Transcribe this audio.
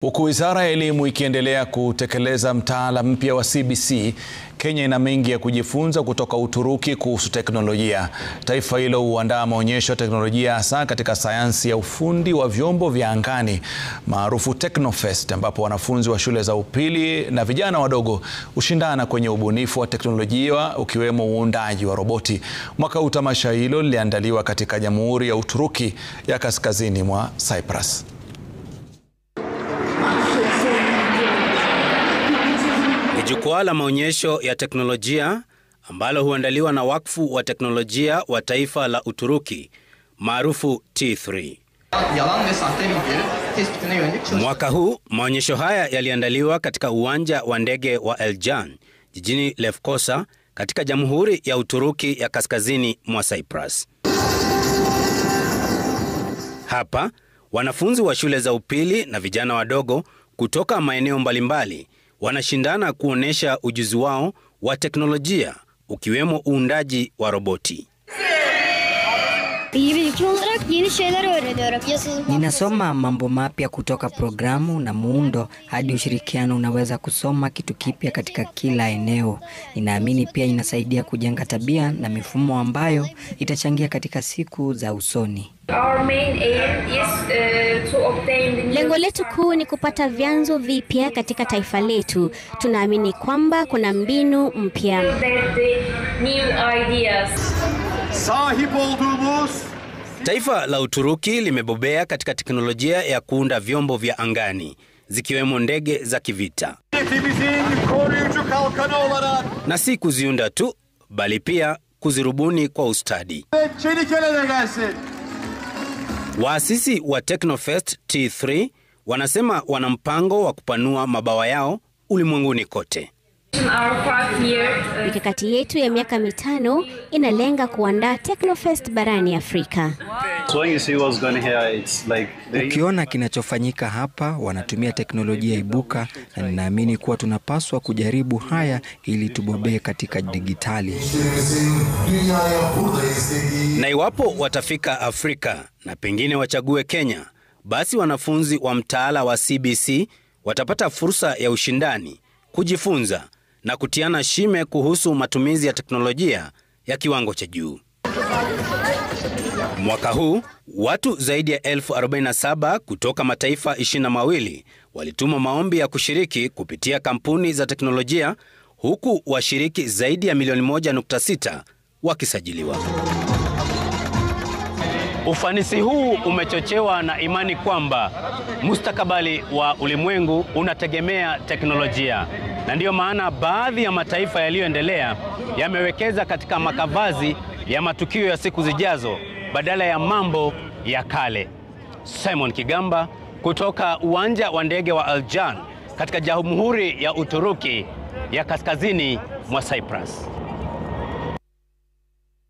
Huku Wizara ya Elimu ikiendelea kutekeleza mtaala mpya wa CBC, Kenya ina mengi ya kujifunza kutoka Uturuki kuhusu teknolojia. Taifa hilo huandaa maonyesho ya teknolojia hasa katika sayansi ya ufundi wa vyombo vya angani maarufu Technofest, ambapo wanafunzi wa shule za upili na vijana wadogo hushindana kwenye ubunifu wa teknolojia ukiwemo uundaji wa roboti. Mwaka huu tamasha hilo liliandaliwa katika Jamhuri ya Uturuki ya kaskazini mwa Cyprus. Jukwaa la maonyesho ya teknolojia ambalo huandaliwa na wakfu wa teknolojia wa taifa la Uturuki maarufu T3. Mwaka huu maonyesho haya yaliandaliwa katika uwanja wa ndege wa Eljan jijini Lefkosa katika Jamhuri ya Uturuki ya kaskazini mwa Cyprus. Hapa wanafunzi wa shule za upili na vijana wadogo kutoka maeneo mbalimbali wanashindana kuonesha ujuzi wao wa teknolojia ukiwemo uundaji wa roboti. Ninasoma mambo mapya kutoka programu na muundo hadi ushirikiano. Unaweza kusoma kitu kipya katika kila eneo. Ninaamini pia inasaidia kujenga tabia na mifumo ambayo itachangia katika siku za usoni. Lengo letu kuu ni kupata vyanzo vipya katika taifa letu. Tunaamini kwamba kuna mbinu mpya. Taifa la Uturuki limebobea katika teknolojia ya kuunda vyombo vya angani, zikiwemo ndege za kivita. Na si kuziunda tu, bali pia kuzirubuni kwa ustadi. Waasisi wa Technofest T3 wanasema wana mpango wa kupanua mabawa yao ulimwenguni kote. Mikakati yetu ya miaka 5 inalenga kuandaa Technofest barani Afrika. Ukiona kinachofanyika hapa, wanatumia teknolojia ibuka, na ninaamini kuwa tunapaswa kujaribu haya ili tubobee katika digitali. Na iwapo watafika Afrika na pengine wachague Kenya, basi wanafunzi wa mtaala wa CBC watapata fursa ya ushindani, kujifunza na kutiana shime kuhusu matumizi ya teknolojia ya kiwango cha juu. Mwaka huu, watu zaidi ya 47,000 kutoka mataifa 22 walituma maombi ya kushiriki kupitia kampuni za teknolojia, huku washiriki zaidi ya milioni 1.6 wakisajiliwa. Ufanisi huu umechochewa na imani kwamba mustakabali wa ulimwengu unategemea teknolojia. Na ndiyo maana baadhi ya mataifa yaliyoendelea yamewekeza katika makavazi ya matukio ya siku zijazo badala ya mambo ya kale. Simon Kigamba kutoka uwanja wa ndege wa Eljan katika Jamhuri ya Uturuki ya kaskazini mwa Cyprus.